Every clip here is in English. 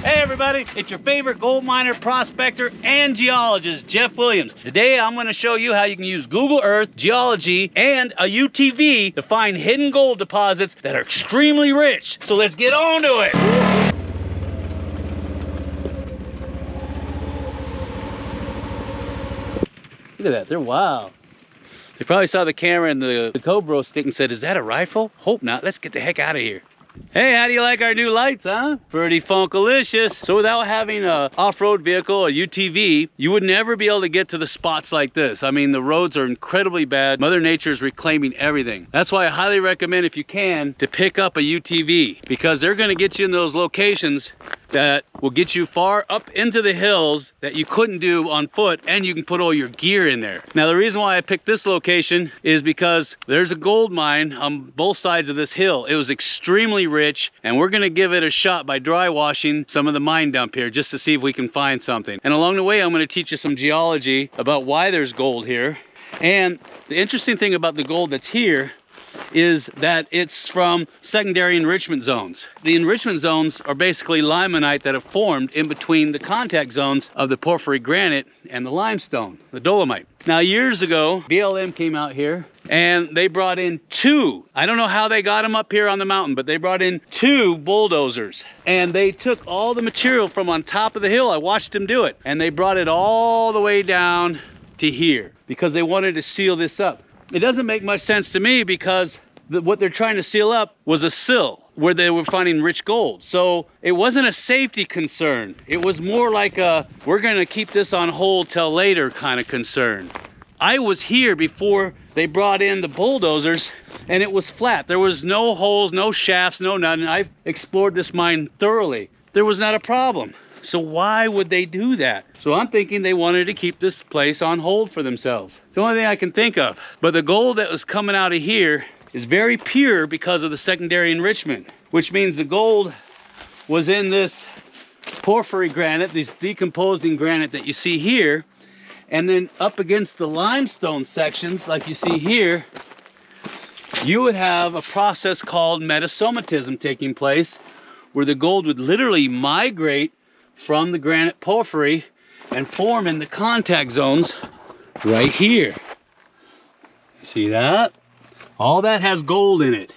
Hey everybody, it's your favorite gold miner, prospector, and geologist, Jeff Williams. Today I'm going to show you how you can use Google Earth, geology, and a UTV to find hidden gold deposits that are extremely rich. So let's get on to it. Look at that, they're wild. They probably saw the camera and the GoPro stick and said, is that a rifle? Hope not, let's get the heck out of here. Hey, how do you like our new lights, huh? Pretty funkalicious. So without having a off-road vehicle, a UTV, you would never be able to get to the spots like this. I mean, the roads are incredibly bad. Mother Nature is reclaiming everything. That's why I highly recommend, if you can, to pick up a UTV, because they're gonna get you in those locations that will get you far up into the hills that you couldn't do on foot, and you can put all your gear in there. Now, the reason why I picked this location is because there's a gold mine on both sides of this hill. It was extremely rich, and we're gonna give it a shot by dry washing some of the mine dump here just to see if we can find something. And along the way, I'm gonna teach you some geology about why there's gold here. And the interesting thing about the gold that's here is that it's from secondary enrichment zones. The enrichment zones are basically limonite that have formed in between the contact zones of the porphyry granite and the limestone, the dolomite. Now, years ago, BLM came out here and they brought in two, I don't know how they got them up here on the mountain, but they brought in two bulldozers, and they took all the material from on top of the hill. I watched them do it, and they brought it all the way down to here because they wanted to seal this up. It doesn't make much sense to me because what they're trying to seal up was a sill where they were finding rich gold. So it wasn't a safety concern. It was more like a, we're gonna keep this on hold till later kind of concern. I was here before they brought in the bulldozers, and it was flat. There was no holes, no shafts, no nothing. I've explored this mine thoroughly. There was not a problem. So why would they do that? So I'm thinking they wanted to keep this place on hold for themselves. It's the only thing I can think of. But the gold that was coming out of here is very pure because of the secondary enrichment, which means the gold was in this porphyry granite, this decomposing granite that you see here, and then up against the limestone sections, like you see here, you would have a process called metasomatism taking place, where the gold would literally migrate from the granite porphyry and form in the contact zones right here. See that? All that has gold in it.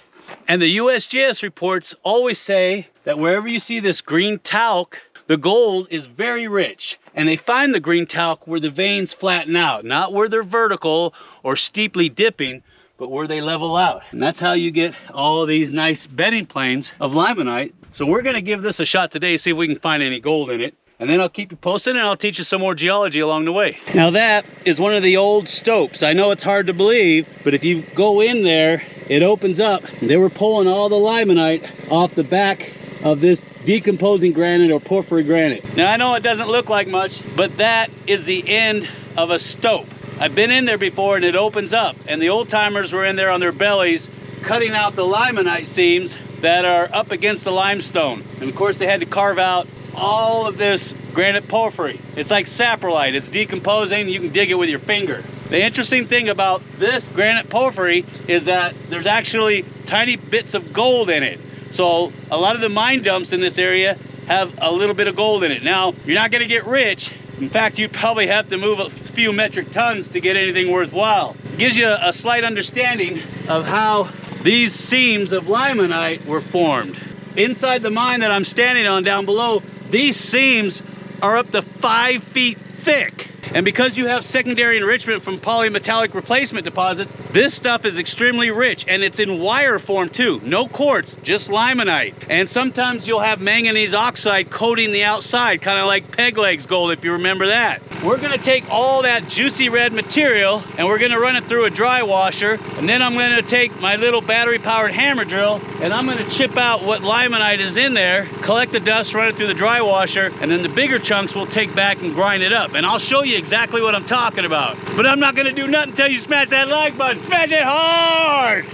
And the USGS reports always say that wherever you see this green talc, the gold is very rich. And they find the green talc where the veins flatten out, not where they're vertical or steeply dipping, but where they level out. And that's how you get all of these nice bedding planes of limonite. So we're gonna give this a shot today, see if we can find any gold in it. And then I'll keep you posted, and I'll teach you some more geology along the way. Now that is one of the old stopes. I know it's hard to believe, but if you go in there, it opens up. They were pulling all the limonite off the back of this decomposing granite or porphyry granite. Now I know it doesn't look like much, but that is the end of a stope. I've been in there before, and it opens up, and the old timers were in there on their bellies cutting out the limonite seams that are up against the limestone. And of course they had to carve out all of this granite porphyry. It's like saprolite, it's decomposing, you can dig it with your finger. The interesting thing about this granite porphyry is that there's actually tiny bits of gold in it. So a lot of the mine dumps in this area have a little bit of gold in it. Now, you're not gonna get rich. In fact, you'd probably have to move a few metric tons to get anything worthwhile. It gives you a slight understanding of how these seams of limonite were formed. Inside the mine that I'm standing on down below, these seams are up to 5 feet thick. And because you have secondary enrichment from polymetallic replacement deposits, this stuff is extremely rich, and it's in wire form too. No quartz, just limonite. And sometimes you'll have manganese oxide coating the outside, kind of like peg legs gold, if you remember that. We're gonna take all that juicy red material and we're gonna run it through a dry washer, and then I'm gonna take my little battery powered hammer drill and I'm gonna chip out what limonite is in there, collect the dust, run it through the dry washer, and then the bigger chunks we'll take back and grind it up. And I'll show you exactly what I'm talking about. But I'm not gonna do nothing until you smash that like button. Smash it hard!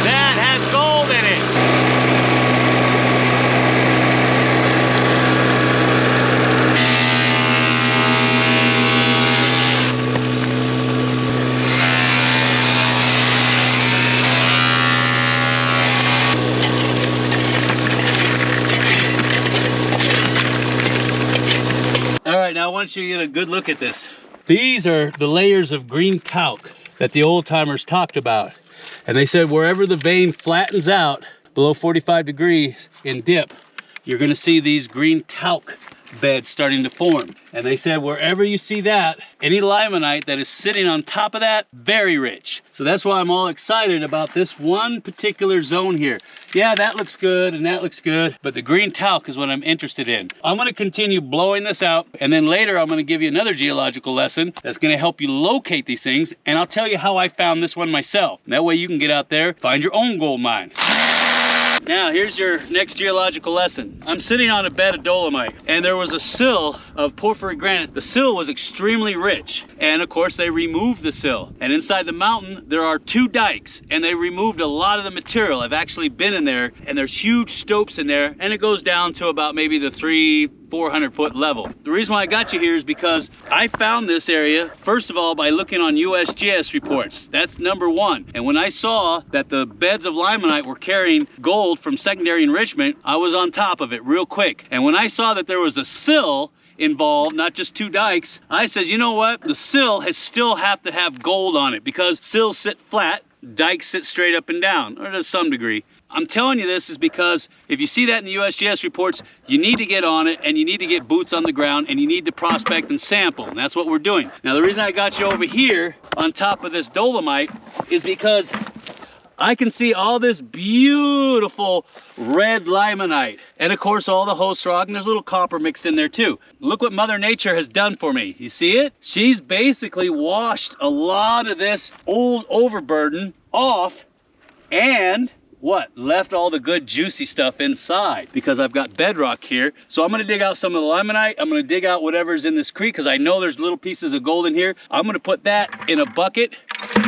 That has gold in it. want you to get a good look at this. These are the layers of green talc that the old timers talked about. And they said wherever the vein flattens out below 45 degrees in dip, you're gonna see these green talc beds starting to form. And they said wherever you see that, any limonite that is sitting on top of that, very rich. So that's why I'm all excited about this one particular zone here. Yeah, that looks good and that looks good, but the green talc is what I'm interested in. I'm gonna continue blowing this out, and then later I'm gonna give you another geological lesson that's gonna help you locate these things, and I'll tell you how I found this one myself. That way you can get out there, find your own gold mine. Now, here's your next geological lesson. I'm sitting on a bed of dolomite, and there was a sill of porphyry granite. The sill was extremely rich, and of course they removed the sill. And inside the mountain, there are 2 dikes, and they removed a lot of the material. I've actually been in there, and there's huge stopes in there, and it goes down to about maybe the 400 foot level. The reason why I got you here is because I found this area, first of all, by looking on USGS reports. That's number 1. And when I saw that the beds of limonite were carrying gold from secondary enrichment, I was on top of it real quick. And when I saw that there was a sill involved, not just 2 dikes, I says, you know what? The sill still have to have gold on it, because sills sit flat, dikes sit straight up and down, or to some degree. I'm telling you this is because if you see that in the USGS reports, you need to get on it, and you need to get boots on the ground, and you need to prospect and sample, and that's what we're doing. Now, the reason I got you over here on top of this dolomite is because I can see all this beautiful red limonite, and of course all the host rock, and there's a little copper mixed in there too. Look what Mother Nature has done for me. You see it? She's basically washed a lot of this old overburden off, and what? Left all the good juicy stuff inside, because I've got bedrock here. So I'm gonna dig out some of the limonite. I'm gonna dig out whatever's in this creek, because I know there's little pieces of gold in here. I'm gonna put that in a bucket,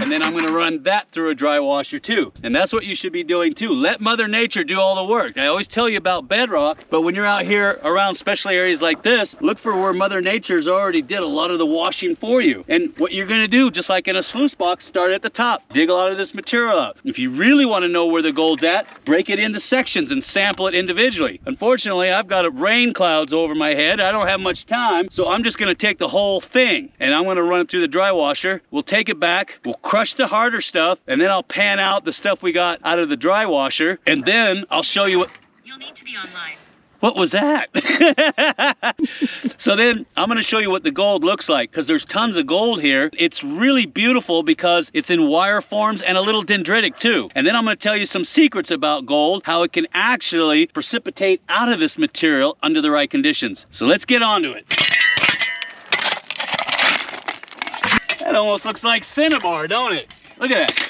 and then I'm gonna run that through a dry washer too. And that's what you should be doing too. Let Mother Nature do all the work. I always tell you about bedrock, but when you're out here around special areas like this, look for where Mother Nature's already did a lot of the washing for you. And what you're gonna do, just like in a sluice box, start at the top. Dig a lot of this material out. If you really wanna know where the gold's at, break it into sections and sample it individually. Unfortunately, I've got rain clouds over my head. I don't have much time, so I'm just gonna take the whole thing, and I'm gonna run it through the dry washer. We'll take it back, we'll crush the harder stuff, and then I'll pan out the stuff we got out of the dry washer, and then I'll show you what... You'll need to be online. What was that? So then I'm gonna show you what the gold looks like, because there's tons of gold here. It's really beautiful because it's in wire forms and a little dendritic too. And then I'm gonna tell you some secrets about gold, how it can actually precipitate out of this material under the right conditions. So let's get on to it. That almost looks like cinnabar, don't it? Look at that.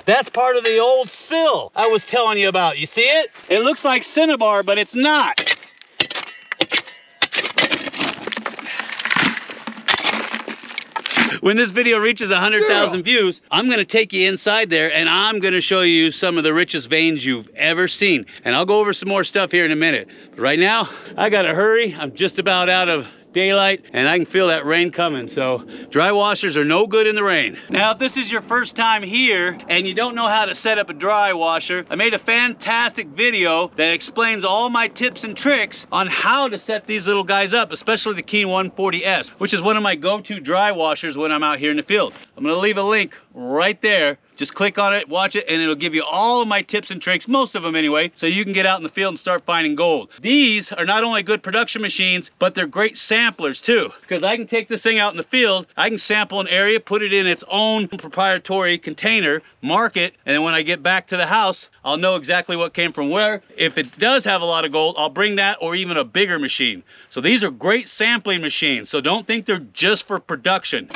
That's part of the old sill I was telling you about. You see it? It looks like cinnabar, but it's not. When this video reaches 100,000 views, I'm gonna take you inside there, and I'm gonna show you some of the richest veins you've ever seen. And I'll go over some more stuff here in a minute. But right now, I gotta hurry. I'm just about out of daylight, and I can feel that rain coming, so dry washers are no good in the rain. Now, if this is your first time here and you don't know how to set up a dry washer, I made a fantastic video that explains all my tips and tricks on how to set these little guys up, especially the Keen 140S, which is one of my go-to dry washers when I'm out here in the field. I'm gonna leave a link right there. Just click on it, watch it, and it'll give you all of my tips and tricks, most of them anyway, so you can get out in the field and start finding gold. These are not only good production machines, but they're great samplers too, because I can take this thing out in the field, I can sample an area, put it in its own proprietary container, mark it, and then when I get back to the house, I'll know exactly what came from where. If it does have a lot of gold, I'll bring that or even a bigger machine. So these are great sampling machines, so don't think they're just for production.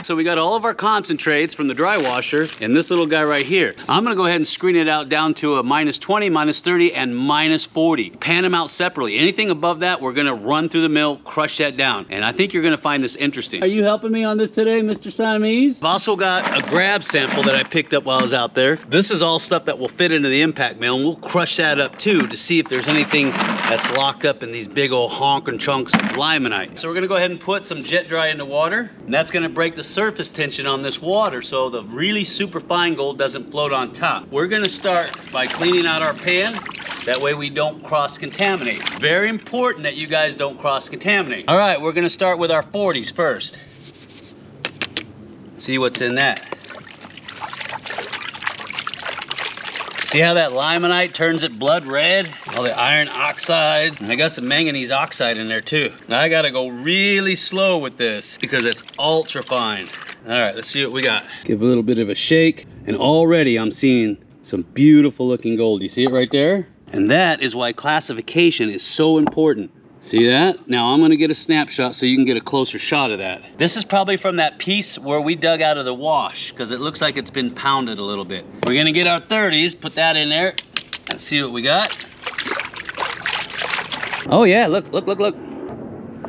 So we got all of our concentrates from the dry washer in this little guy right here. I'm gonna go ahead and screen it out down to a -20, -30, and -40. Pan them out separately. Anything above that, we're gonna run through the mill, crush that down. And I think you're gonna find this interesting. Are you helping me on this today, Mr. Siamese? I've also got a grab sample that I picked up while I was out there. This is all stuff that will fit into the impact mill, and we'll crush that up too to see if there's anything that's locked up in these big old honking chunks of limonite. So we're gonna go ahead and put some jet dry in the water, and that's gonna break the surface surface tension on this water so the really super fine gold doesn't float on top. We're gonna start by cleaning out our pan. That way we don't cross-contaminate. Very important that you guys don't cross-contaminate. All right, we're gonna start with our 40s first. See what's in that. See how that limonite turns it blood red? All the iron oxide. And I got some manganese oxide in there too. Now I gotta go really slow with this because it's ultra fine. All right, let's see what we got. Give a little bit of a shake. And already I'm seeing some beautiful looking gold. You see it right there? And that is why classification is so important. See that? Now I'm gonna get a snapshot so you can get a closer shot of that. This is probably from that piece where we dug out of the wash because it looks like it's been pounded a little bit. We're gonna get our 30s, put that in there, and see what we got. Oh yeah, look. All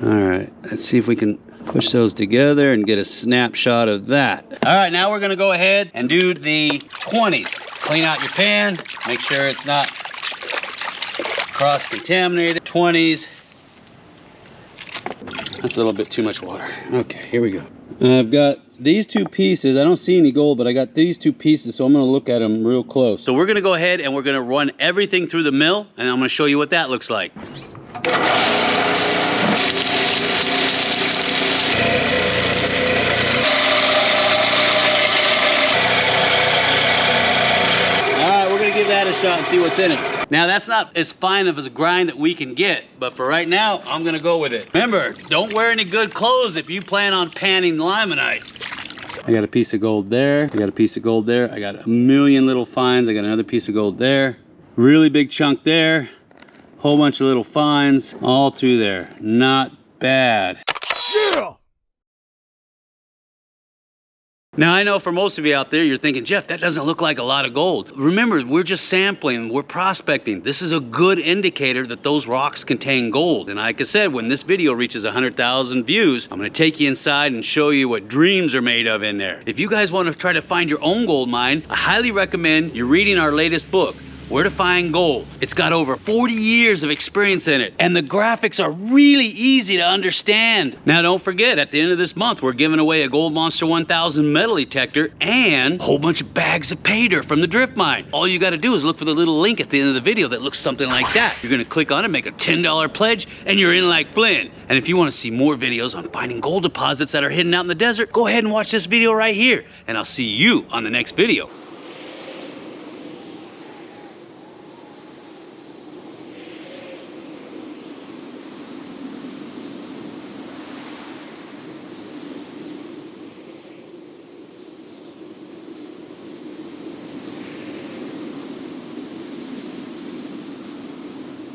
right, let's see if we can push those together and get a snapshot of that. All right, now we're gonna go ahead and do the 20s. Clean out your pan, make sure it's not cross-contaminated. 20s. That's a little bit too much water. Okay, here we go. I've got these two pieces. I don't see any gold, but I got these two pieces, so I'm gonna look at them real close. So we're gonna go ahead and we're gonna run everything through the mill, and I'm gonna show you what that looks like. Give that a shot and see what's in it. Now that's not as fine of a grind that we can get, but for right now, I'm gonna go with it. Remember, don't wear any good clothes if you plan on panning limonite. I got a piece of gold there. I got a piece of gold there. I got a million little fines. I got another piece of gold there. Really big chunk there. Whole bunch of little fines all through there. Not bad. Yeah! Now I know for most of you out there, you're thinking, Jeff, that doesn't look like a lot of gold. Remember, we're just sampling, we're prospecting. This is a good indicator that those rocks contain gold. And like I said, when this video reaches 100,000 views, I'm gonna take you inside and show you what dreams are made of in there. If you guys wanna try to find your own gold mine, I highly recommend you reading our latest book, Where to Find Gold. It's got over 40 years of experience in it, and the graphics are really easy to understand. Now don't forget, at the end of this month, we're giving away a Gold Monster 1000 metal detector and a whole bunch of bags of pay dirt from the drift mine. All you gotta do is look for the little link at the end of the video that looks something like that. You're gonna click on it, make a $10 pledge, and you're in like Flynn. And if you wanna see more videos on finding gold deposits that are hidden out in the desert, go ahead and watch this video right here, and I'll see you on the next video.